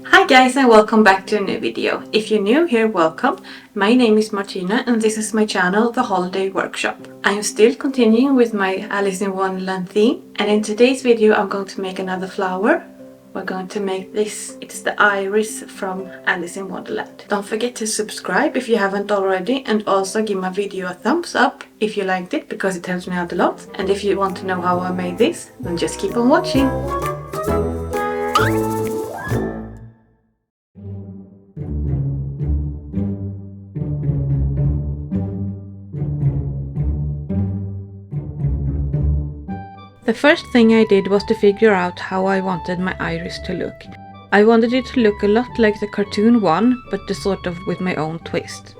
Hi guys and welcome back to a new video. If you're new here, welcome. My name is Martina and this is my channel, The Holiday Workshop. I am still continuing with my Alice in Wonderland theme, and in today's video I'm going to make another flower. We're going to make this. It's the iris from Alice in Wonderland. Don't forget to subscribe if you haven't already, and also give my video a thumbs up if you liked it, because it helps me out a lot. And if you want to know how I made this, then just keep on watching. The first thing I did was to figure out how I wanted my iris to look. I wanted it to look a lot like the cartoon one, but just sort of with my own twist.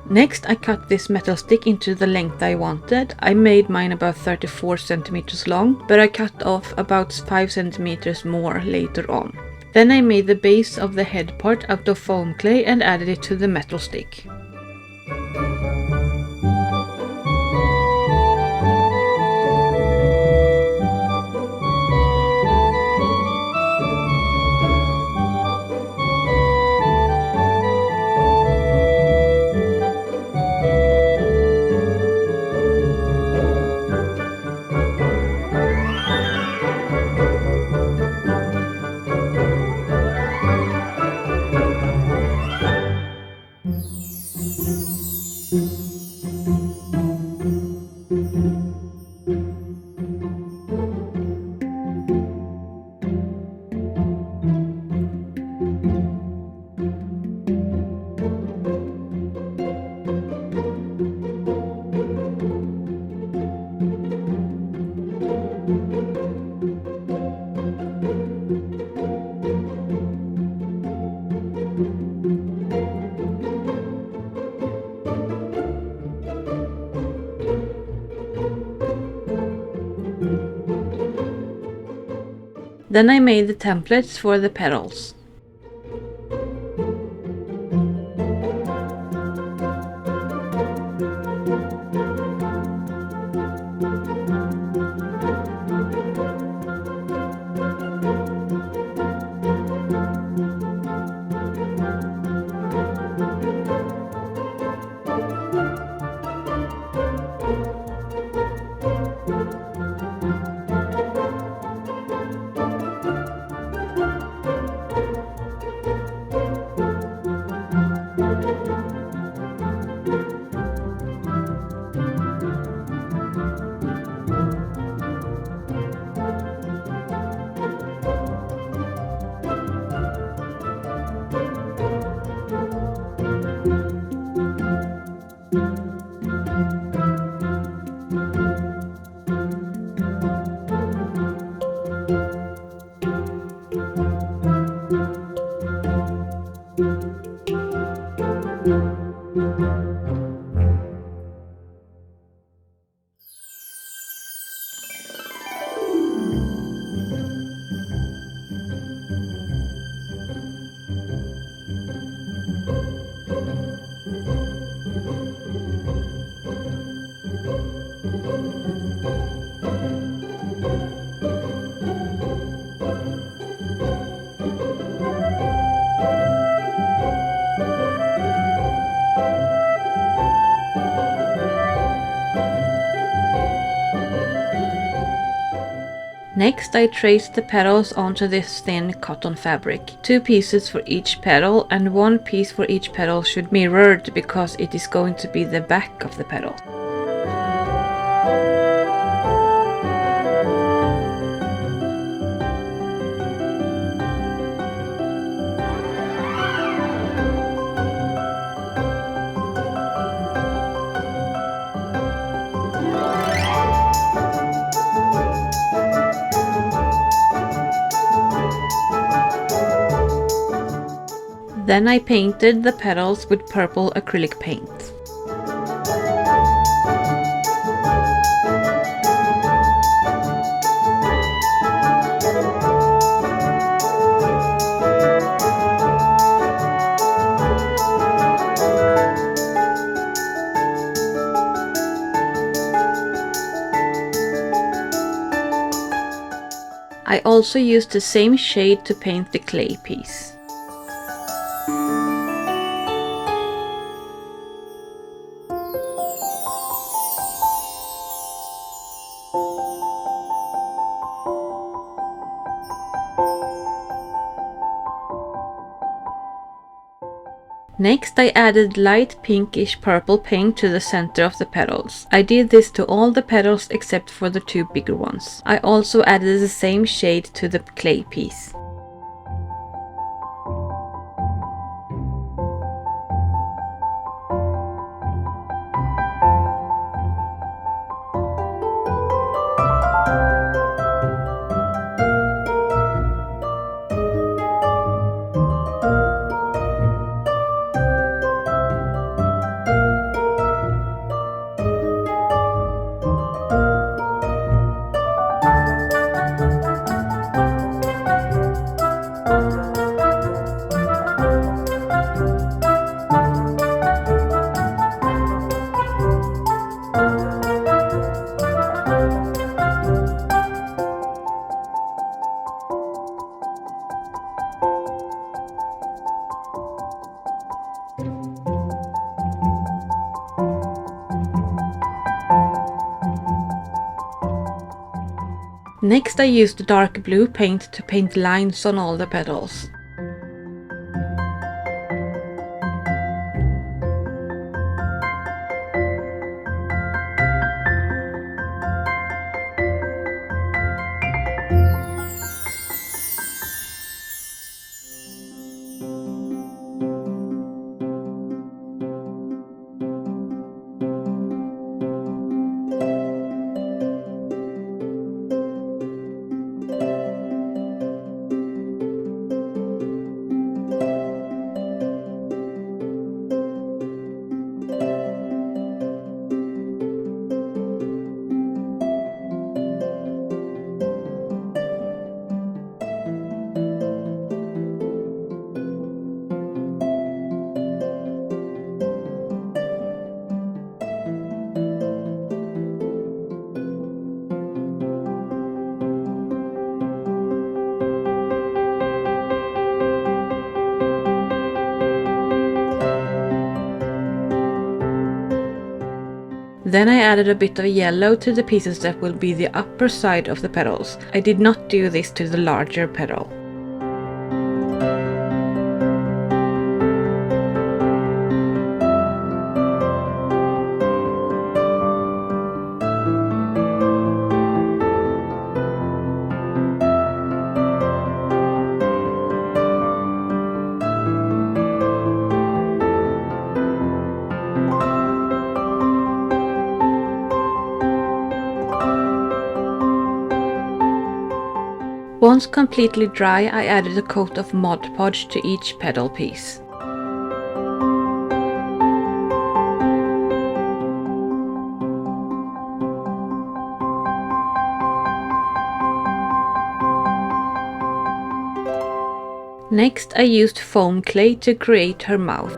Next I cut this metal stick into the length I wanted. I made mine about 34 centimeters long, but I cut off about 5 centimeters more later on. Then I made the base of the head part out of foam clay and added it to the metal stick. Then I made the templates for the petals. Next I traced the petals onto this thin cotton fabric. 2 pieces for each petal, and 1 piece for each petal should be mirrored because it is going to be the back of the petal. Then I painted the petals with purple acrylic paint. I also used the same shade to paint the clay piece. Next I added light pinkish purple paint to the center of the petals. I did this to all the petals except for the two bigger ones. I also added the same shade to the clay piece. Next I used the dark blue paint to paint lines on all the petals. Then I added a bit of yellow to the pieces that will be the upper side of the petals. I did not do this to the larger petal. Once completely dry, I added a coat of Mod Podge to each petal piece. Next, I used foam clay to create her mouth.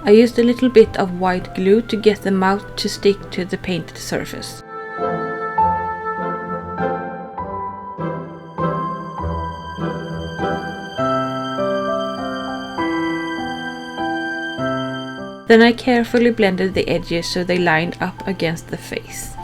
I used a little bit of white glue to get the mouth to stick to the painted surface. Then I carefully blended the edges so they lined up against the face.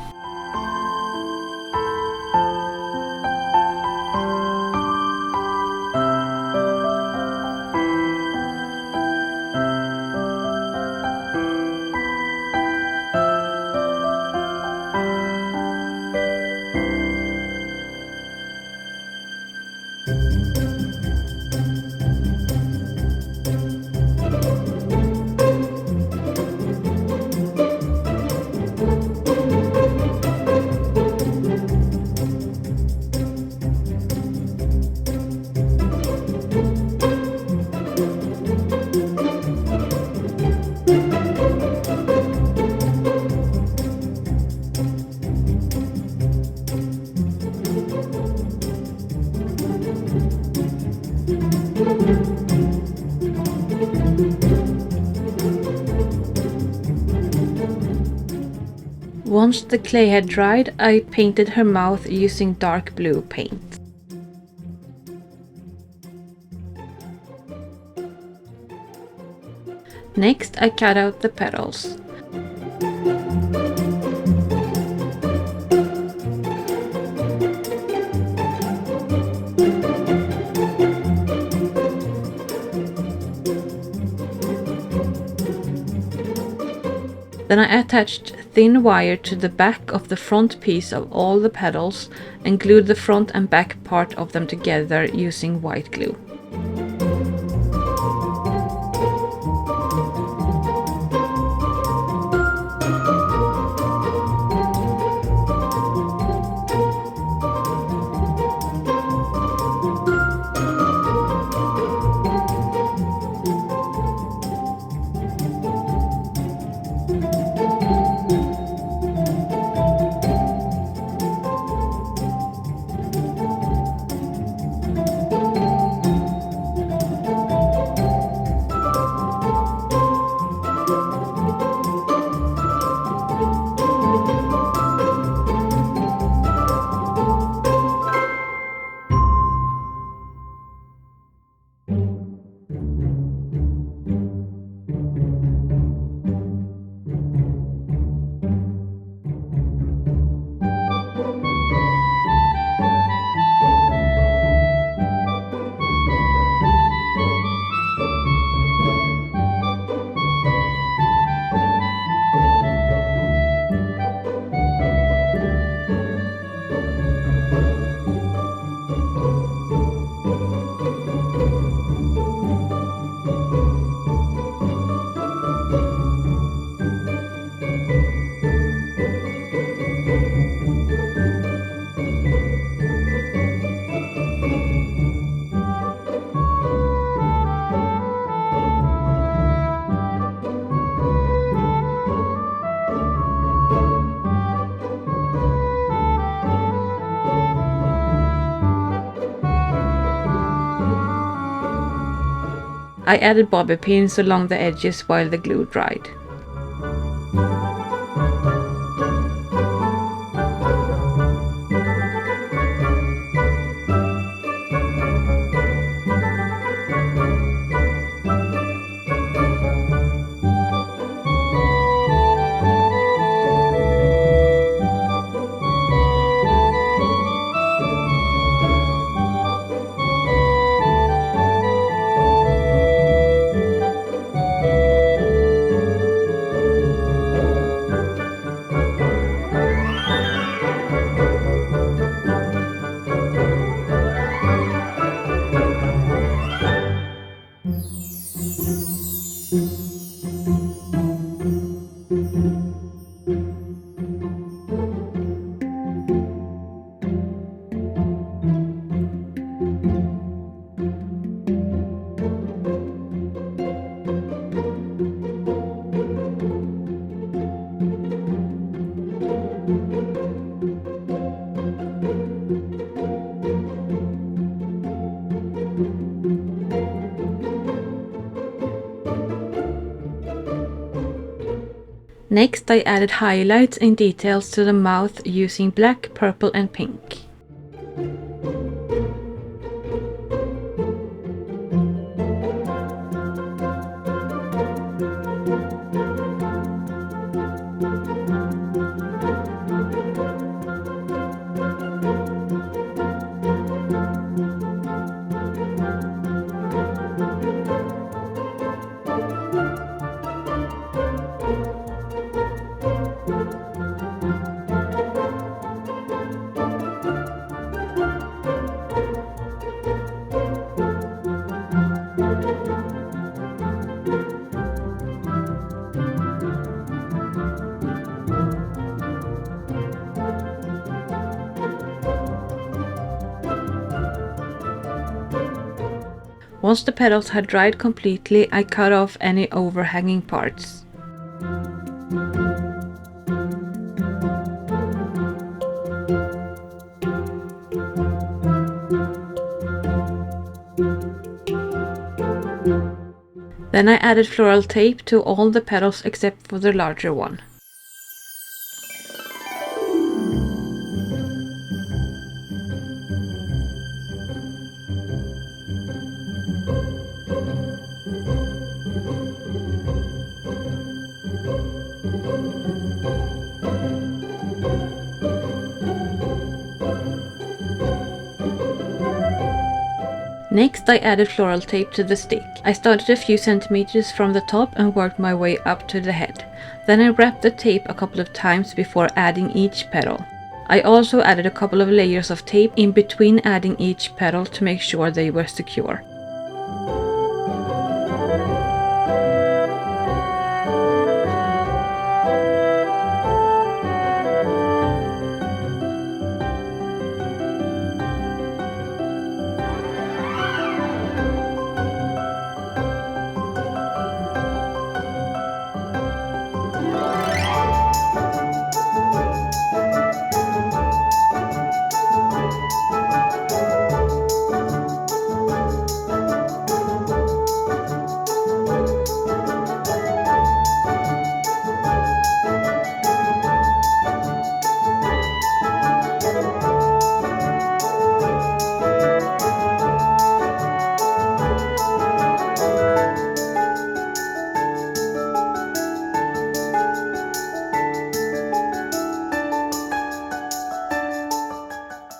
Once the clay had dried, I painted her mouth using dark blue paint. Next, I cut out the petals. Then I attached thin wire to the back of the front piece of all the petals and glued the front and back part of them together using white glue. I added bobby pins along the edges while the glue dried. Next, I added highlights and details to the mouth using black, purple and pink. Once the petals had dried completely, I cut off any overhanging parts. Then I added floral tape to all the petals except for the larger one. Next, I added floral tape to the stick. I started a few centimeters from the top and worked my way up to the head. Then I wrapped the tape a couple of times before adding each petal. I also added a couple of layers of tape in between adding each petal to make sure they were secure.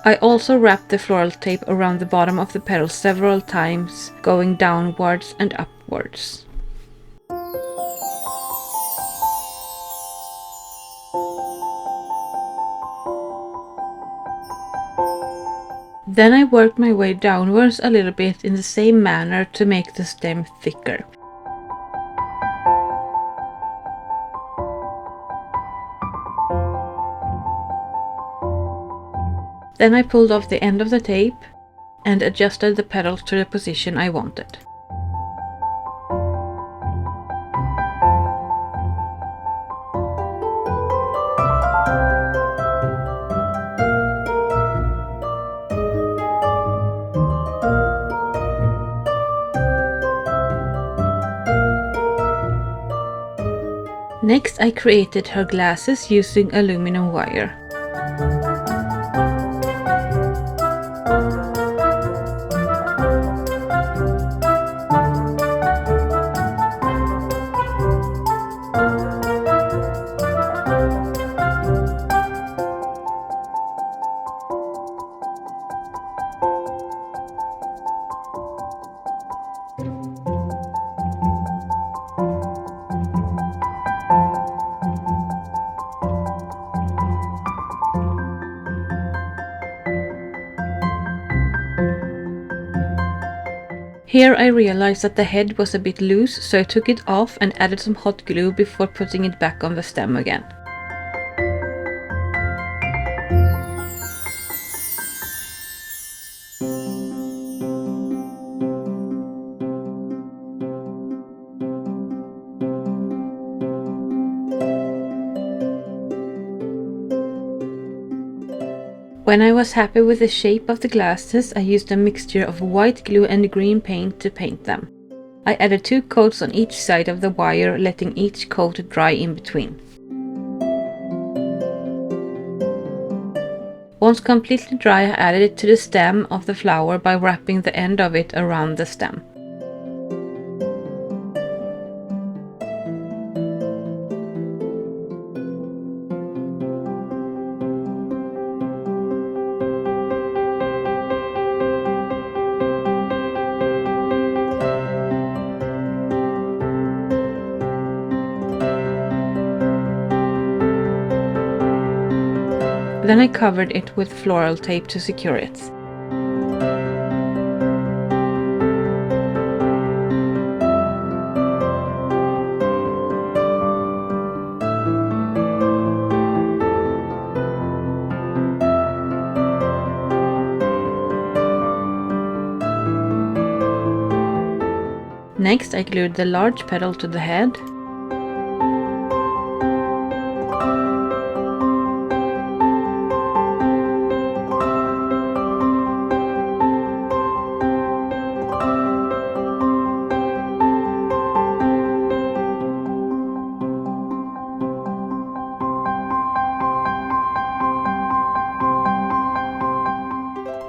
I also wrapped the floral tape around the bottom of the petal several times, going downwards and upwards. Then I worked my way downwards a little bit in the same manner to make the stem thicker. Then I pulled off the end of the tape and adjusted the petals to the position I wanted. Next, I created her glasses using aluminum wire. Here I realized that the head was a bit loose, so I took it off and added some hot glue before putting it back on the stem again. When I was happy with the shape of the glasses, I used a mixture of white glue and green paint to paint them. I added 2 coats on each side of the wire, letting each coat dry in between. Once completely dry, I added it to the stem of the flower by wrapping the end of it around the stem. Then I covered it with floral tape to secure it. Next, I glued the large petal to the head.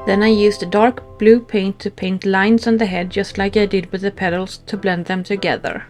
Then I used a dark blue paint to paint lines on the head, just like I did with the petals, to blend them together.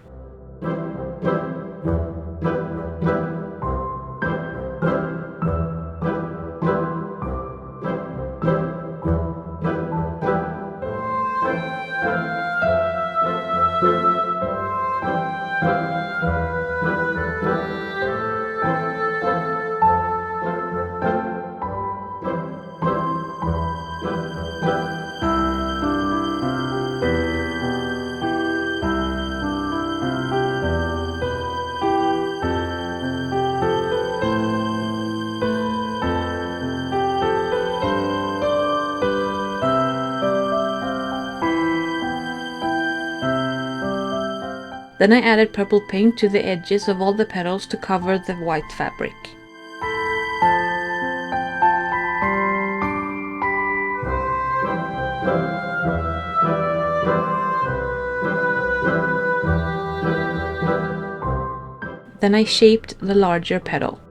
Then I added purple paint to the edges of all the petals to cover the white fabric. Then I shaped the larger petal.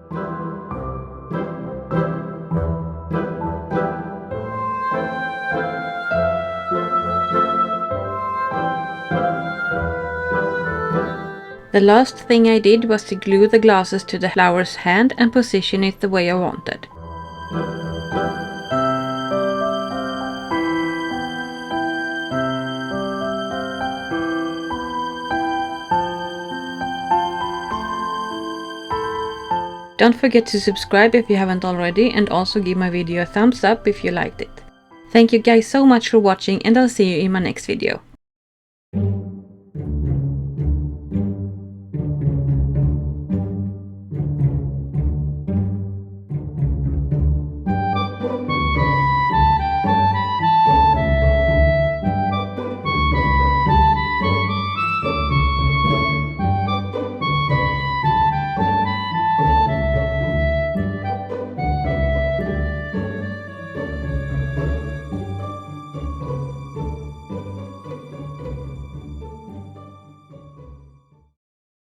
The last thing I did was to glue the glasses to the flower's hand and position it the way I wanted. Don't forget to subscribe if you haven't already, and also give my video a thumbs up if you liked it. Thank you guys so much for watching, and I'll see you in my next video.